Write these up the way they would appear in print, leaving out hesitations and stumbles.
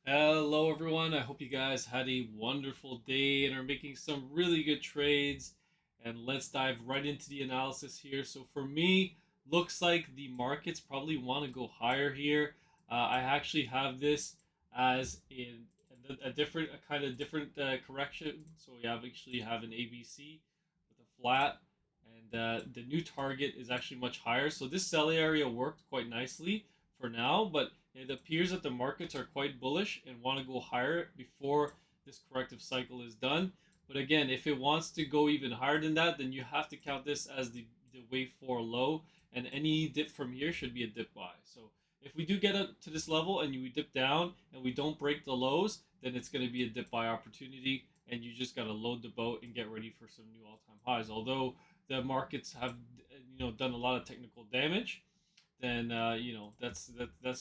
Hello, everyone. I hope you guys had a wonderful day and are making some really good trades. And let's dive right into the analysis here. So, for me, looks like the markets probably want to go higher here. I actually have this as a different, a kind of different correction. So, we actually have an ABC with a flat, and the new target is actually much higher. So, this sell area worked quite nicely for now, but it appears that the markets are quite bullish and want to go higher before this corrective cycle is done. But again, if it wants to go even higher than that, then you have to count this as the wave 4 low, and any dip from here should be a dip buy. So if we do get up to this level and we dip down and we don't break the lows, then it's going to be a dip buy opportunity, and you just got to load the boat and get ready for some new all-time highs. Although the markets have done a lot of technical damage, then that's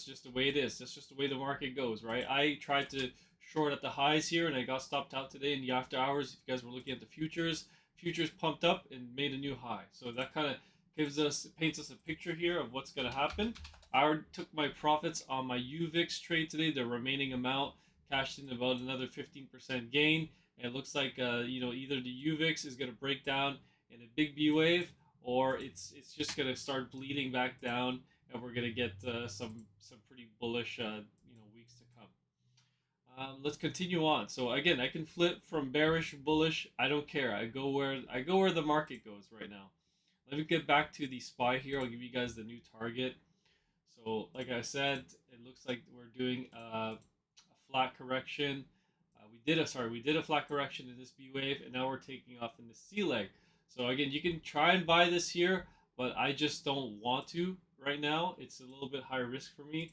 just the way it is. That's just the way the market goes, right? I tried to short at the highs here, and I got stopped out today in the after hours. If you guys were looking at the futures pumped up and made a new high. So that kind of paints us a picture here of what's going to happen. I took my profits on my UVIX trade today. The remaining amount cashed in about another 15% gain. And it looks like either the UVIX is going to break down in a big B wave, or it's just gonna start bleeding back down, and we're gonna get some pretty bullish weeks to come. Let's continue on. So again, I can flip from bearish bullish. I don't care. I go where the market goes right now. Let me get back to the SPY here. I'll give you guys the new target. So like I said, it looks like we're doing a flat correction. We did a flat correction in this B wave, and now we're taking off in the C leg. So again, you can try and buy this here, but I just don't want to right now. It's a little bit high risk for me,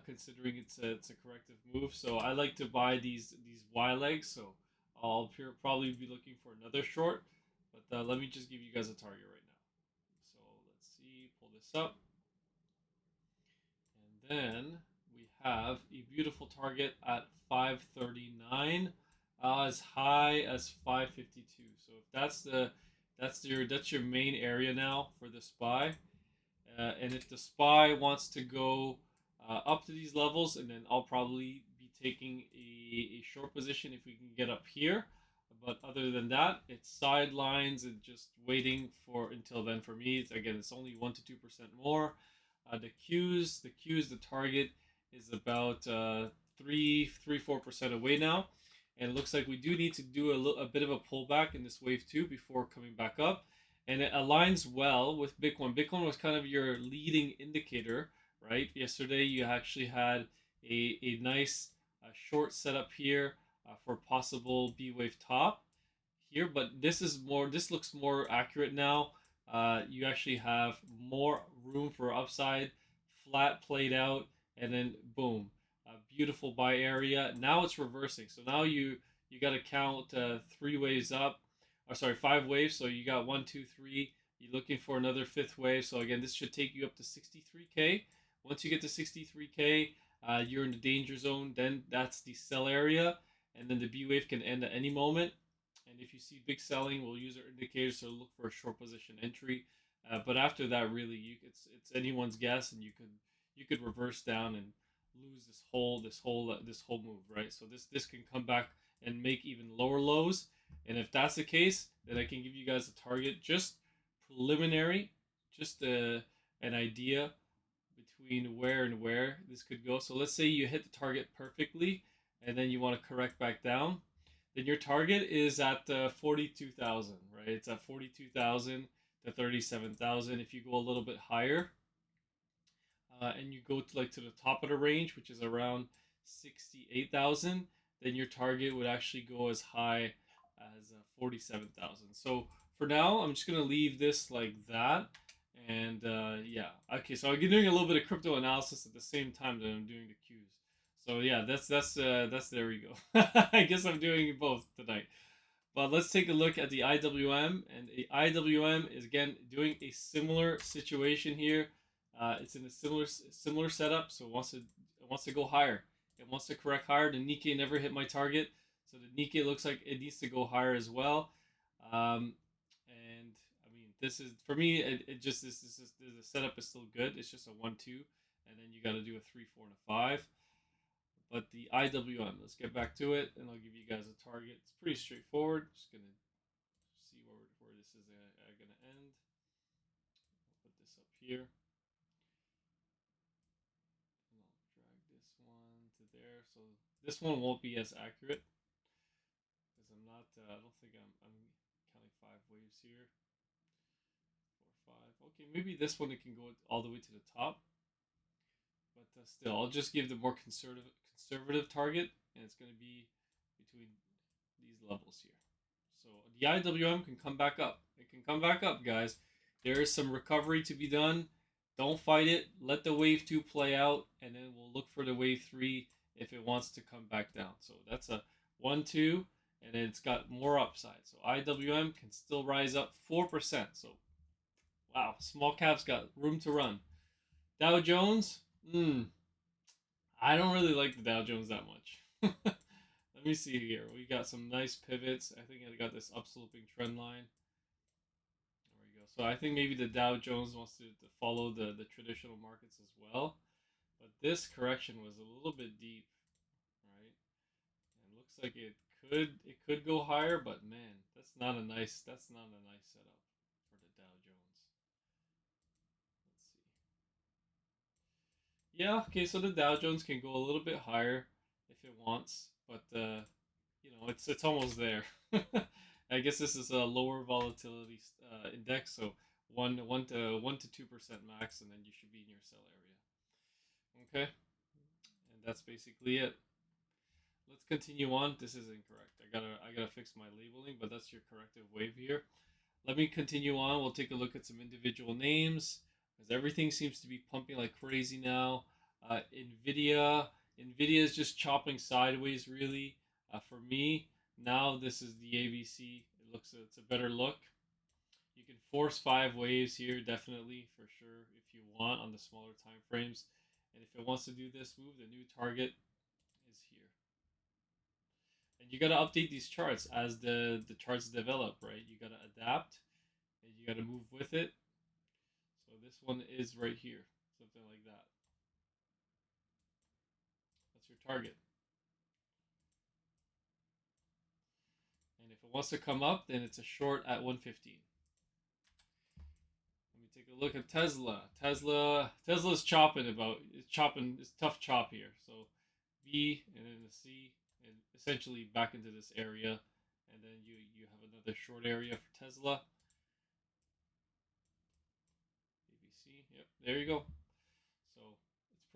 considering it's a corrective move. So I like to buy these Y legs. So I'll probably be looking for another short, but let me just give you guys a target right now. So let's see, pull this up. And then we have a beautiful target at 539, as high as 552. So if that's your main area now for the SPY. And if the SPY wants to go up to these levels, and then I'll probably be taking a short position if we can get up here. But other than that, it's sidelines and just waiting for until then. For me, it's only 1 to 2% more. The target is about 4% away now, and it looks like we do need to do a bit of a pullback in this wave two before coming back up, and it aligns well with Bitcoin. Bitcoin was kind of your leading indicator, right? Yesterday you actually had a nice short setup here for possible B wave top here, but this looks more accurate now. You actually have more room for upside, flat played out, and then boom, a beautiful buy area. Now it's reversing, so now you got to count three waves up, or sorry, five waves. So you got one, two, three. You're looking for another fifth wave. So again, this should take you up to 63K. Once you get to 63K, you're in the danger zone. Then that's the sell area, and then the B wave can end at any moment. And if you see big selling, we'll use our indicators to look for a short position entry. But after that, really, it's anyone's guess, and you could reverse down and lose this whole move, right? So this can come back and make even lower lows. And if that's the case, then I can give you guys a target, just preliminary, just an idea between where and where this could go. So let's say you hit the target perfectly, and then you want to correct back down, then your target is at 42,000, right? It's at 42,000 to 37,000. If you go a little bit higher, and you go to the top of the range, which is around 68,000, then your target would actually go as high as 47,000. So for now, I'm just gonna leave this like that. And yeah, okay. So I'm doing a little bit of crypto analysis at the same time that I'm doing the Qs. So yeah, that's there we go. I guess I'm doing both tonight. But let's take a look at the IWM, and the IWM is again doing a similar situation here. It's in a similar setup, so it wants to go higher. It wants to correct higher. The Nikkei never hit my target, so the Nikkei looks like it needs to go higher as well. And I mean, this is for me. It just this is the setup is still good. It's just a 1-2, and then you got to do a 3, 4, and a 5. But the IWM, let's get back to it, and I'll give you guys a target. It's pretty straightforward. Just gonna see where this is gonna end. I'll put this up here, and I'll drag this one to there. So this one won't be as accurate because I'm not. I don't think I'm counting 5 waves here. 4, 5. Okay, maybe this one it can go all the way to the top. But still, I'll just give the more conservative target, and it's going to be between these levels here. So the IWM can come back up. It can come back up, guys. There is some recovery to be done. Don't fight it. Let the wave 2 play out, and then we'll look for the wave 3 if it wants to come back down. So that's a 1, 2, and then it's got more upside. So IWM can still rise up 4%. So wow, small caps got room to run. Dow Jones, I don't really like the Dow Jones that much. Let me see here. We got some nice pivots. I think I got this upsloping trend line. There we go. So I think maybe the Dow Jones wants to follow the traditional markets as well. But this correction was a little bit deep, right? And it looks like it could go higher, but man, that's not a nice setup for the Dow Jones. Let's see. Yeah, okay, so the Dow Jones can go a little bit higher if it wants, but it's almost there. I guess this is a lower volatility index, so one to 2% max, and then you should be in your sell area. Okay, and that's basically it. Let's continue on. This is incorrect. I gotta fix my labeling, but that's your corrective wave here. Let me continue on. We'll take a look at some individual names because everything seems to be pumping like crazy now. NVIDIA is just chopping sideways really. For me, now this is the ABC. It's a better look. You can force 5 waves here, definitely for sure, if you want on the smaller time frames. And if it wants to do this move, the new target is here. And you got to update these charts as the charts develop, right? You got to adapt and you got to move with it. So this one is right here, something like that. That's your target. And if it wants to come up, then it's a short at 115. Let me take a look at Tesla. Tesla's chopping it's tough chop here. So B and then the C and essentially back into this area, and then you have another short area for Tesla. ABC. Yep, there you go. So it's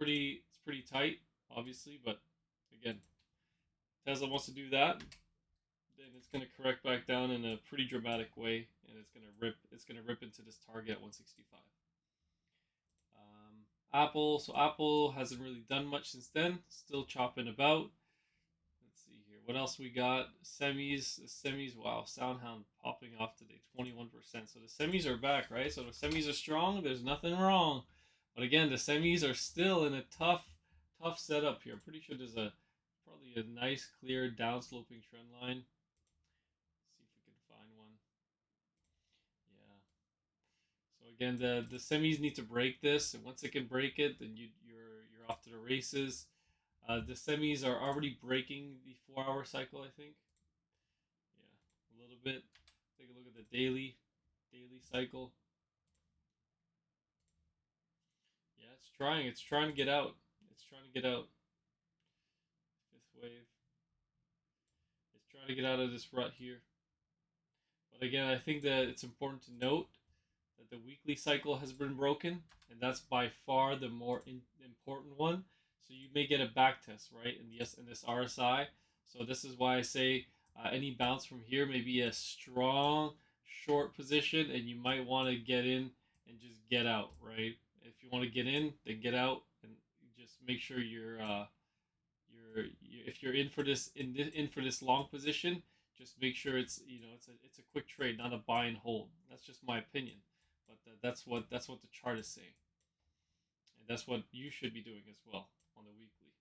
pretty tight, obviously, but again, Tesla wants to do that, then it's going to correct back down in a pretty dramatic way, and it's going to rip into this target at 165. Apple. So Apple hasn't really done much since then. Still chopping about. Let's see here. What else we got? Semis. Wow, Soundhound popping off today, 21%. So the semis are back, right? So the semis are strong. There's nothing wrong. But again, the semis are still in a tough setup here. I'm pretty sure there's probably a nice, clear, downsloping trend line. Let's see if we can find one. Yeah. So again, the semis need to break this, and once it can break it, then you're off to the races. The semis are already breaking the 4-hour cycle, I think. Yeah, a little bit. Take a look at the daily cycle. Yeah, it's trying. It's trying to get out. It's trying to get out. Fifth wave. It's trying to get out of this rut here. But again, I think that it's important to note that the weekly cycle has been broken, and that's by far the more important one. So you may get a back test, right, in this RSI. So this is why I say any bounce from here may be a strong short position, and you might want to get in and just get out, right? If you want to get in, then get out, and just make sure if you're in for this long position, just make sure it's a quick trade, not a buy and hold. That's just my opinion, but that's what the chart is saying, and that's what you should be doing as well on the weekly.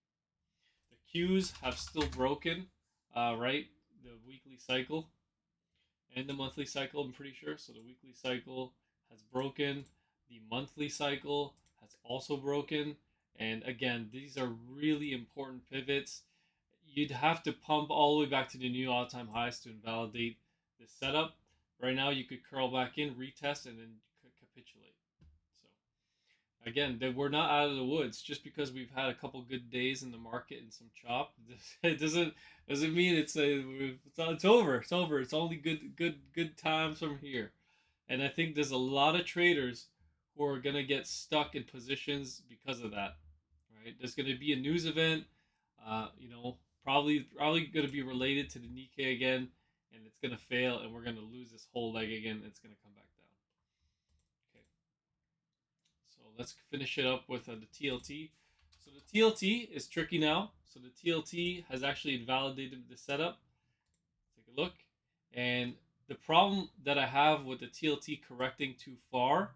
The Qs have still broken, right? The weekly cycle and the monthly cycle, I'm pretty sure. So the weekly cycle has broken, the monthly cycle has also broken, And again, these are really important pivots. You'd have to pump all the way back to the new all-time highs to invalidate this setup. Right now, you could curl back in, retest, and then capitulate. So again, that we're not out of the woods just because we've had a couple good days in the market and some chop. It doesn't mean it's over. It's over. It's only good times from here. And I think there's a lot of traders who are gonna get stuck in positions because of that. Right? There's gonna be a news event. Probably gonna be related to the Nikkei again, and it's gonna fail, and we're gonna lose this whole leg again. And it's gonna come back down. Okay. So let's finish it up with the TLT. So the TLT is tricky now. So the TLT has actually invalidated the setup. Take a look. And the problem that I have with the TLT correcting too far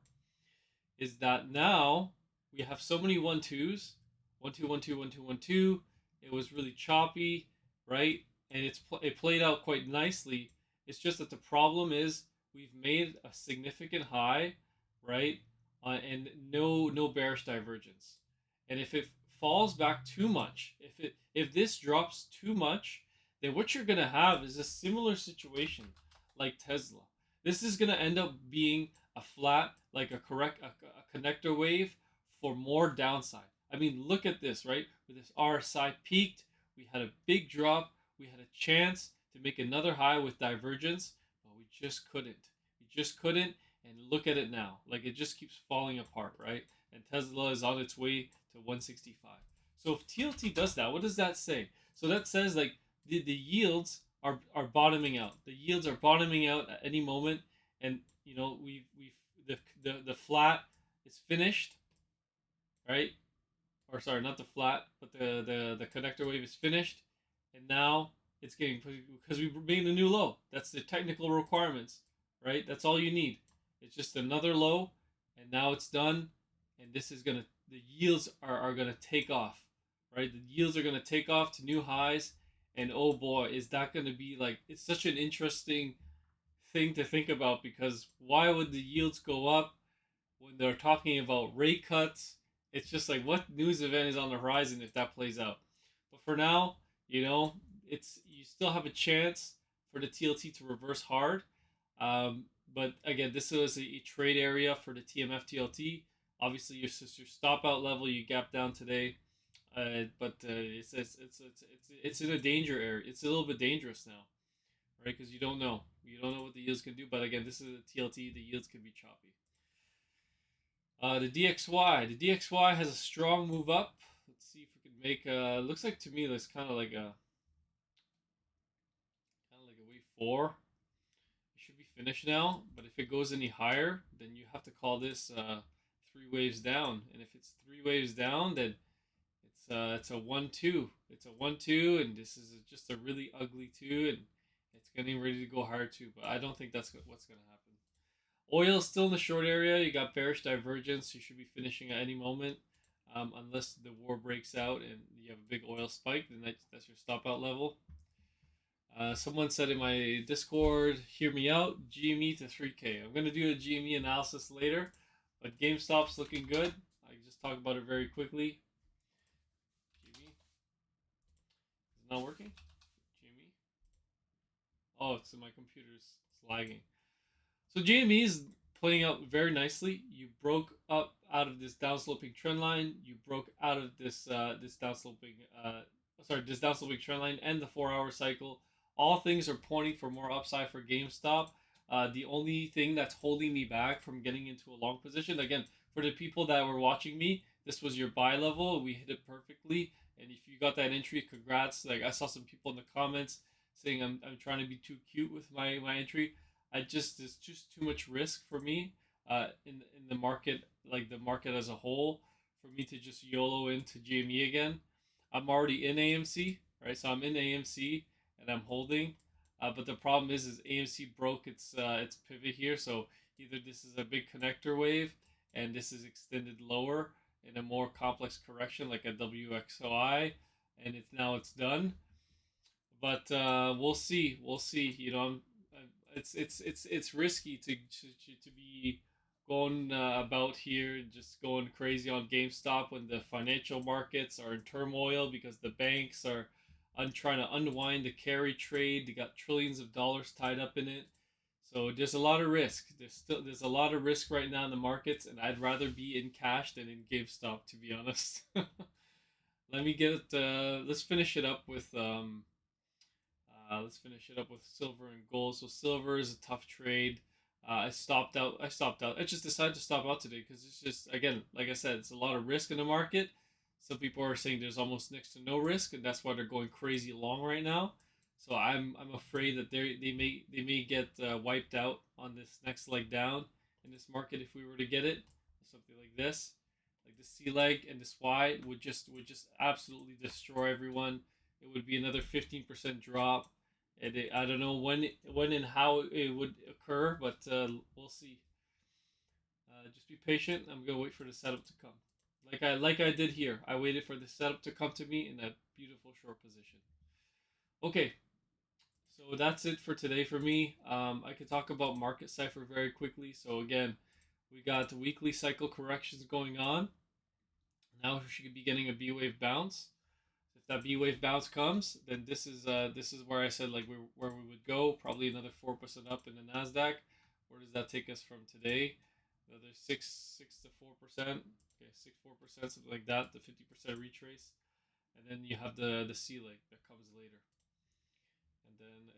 is that now we have so many 1-2s, 1-2, 1-2, 1-2, 1-2. It was really choppy, right? And it played out quite nicely. It's just that the problem is we've made a significant high, right? And no bearish divergence. And if it falls back too much, if this drops too much, then what you're gonna have is a similar situation like Tesla. This is gonna end up being a flat, like a connector wave for more downside. I mean, look at this, right? With this RSI peaked, we had a big drop, we had a chance to make another high with divergence, but we just couldn't. We just couldn't, and look at it now. Like it just keeps falling apart, right? And Tesla is on its way to 165. So if TLT does that, what does that say? So that says like the yields are bottoming out. The yields are bottoming out at any moment, and we've the flat is finished, right? Or sorry, not the flat, but the connector wave is finished, and now it's getting, because we made a new low. That's the technical requirements, right? That's all you need. It's just another low, and now it's done, and this is gonna the yields are gonna take off, right? The yields are gonna take off to new highs, and oh boy, is that gonna be like, it's such an interesting thing to think about, because why would the yields go up when they're talking about rate cuts? It's just like, what news event is on the horizon if that plays out? But for now, you still have a chance for the TLT to reverse hard. But again, this is a trade area for the TMF TLT. Obviously, your stop out level you gap down today, but it's in a danger area. It's a little bit dangerous now, right? Because you don't know what the yields can do. But again, this is a TLT. The yields can be choppy. The DXY has a strong move up. Let's see if we can make. Looks like to me that's kind of like a wave four. It should be finished now. But if it goes any higher, then you have to call this three waves down. And if it's three waves down, then it's a 1-2. It's a 1-2, and this is just a really ugly two, and it's getting ready to go higher too. But I don't think that's what's going to happen. Oil is still in the short area. You got bearish divergence. You should be finishing at any moment, unless the war breaks out and you have a big oil spike. Then that's your stop out level. Someone said in my Discord, hear me out, GME to 3K. I'm going to do a GME analysis later, but GameStop's looking good. I can just talk about it very quickly. GME. Is it not working? GME? Oh, it's in my computer's. It's lagging. So GME is playing out very nicely. You broke up out of this downsloping trend line. You broke out of this this downsloping trend line and the 4-hour cycle. All things are pointing for more upside for GameStop. The only thing that's holding me back from getting into a long position, again, for the people that were watching me, this was your buy level. We hit it perfectly. And if you got that entry, congrats. Like I saw some people in the comments saying I'm trying to be too cute with my entry. It's just too much risk for me in the market, like the market as a whole, for me to just YOLO into GME again. I'm already in AMC, right? So I'm in AMC and I'm holding, but the problem is AMC broke its pivot here. So either this is a big connector wave and this is extended lower in a more complex correction like a WXOI, and it's done. But we'll see. We'll see. It's risky to be going about here, just going crazy on GameStop when the financial markets are in turmoil because the banks are trying to unwind the carry trade. They got trillions of dollars tied up in it. So there's a lot of risk. There's a lot of risk right now in the markets, and I'd rather be in cash than in GameStop, to be honest. Let me get. Let's finish it up with. Let's finish it up with silver and gold. So silver is a tough trade. I stopped out. I stopped out. I just decided to stop out today because it's just, again, like I said, it's a lot of risk in the market. Some people are saying there's almost next to no risk, and that's why they're going crazy long right now. So I'm afraid that they may get wiped out on this next leg down in this market if we were to get it. Something like this, like the C leg and this Y would just absolutely destroy everyone. It would be another 15% drop. And I don't know when and how it would occur, but we'll see. Just be patient. I'm gonna wait for the setup to come, like I did here. I waited for the setup to come to me in that beautiful short position. Okay, so that's it for today for me. I could talk about market cipher very quickly. So again, we got weekly cycle corrections going on. Now we should be getting a B wave bounce. If that B wave bounce comes, then this is where I said like where we would go. Probably another 4% up in the Nasdaq. Where does that take us from today? Another six to 4%. Okay, 6 4%, something like that. The 50% retrace, and then you have the C leg that comes later. And then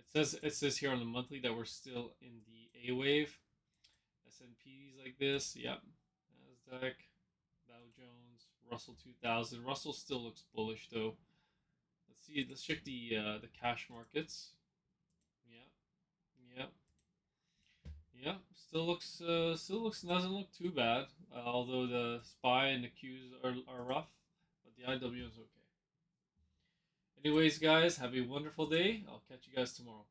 it says here on the monthly that we're still in the A wave. S&Ps like this. Yep. Nasdaq, Dow Jones, Russell 2000. Russell still looks bullish though. Let's see. Let's check the cash markets. Yeah, yeah, yeah. Still looks doesn't look too bad. Although the SPY and the Qs are rough, but the IWM is okay. Anyways, guys, have a wonderful day. I'll catch you guys tomorrow.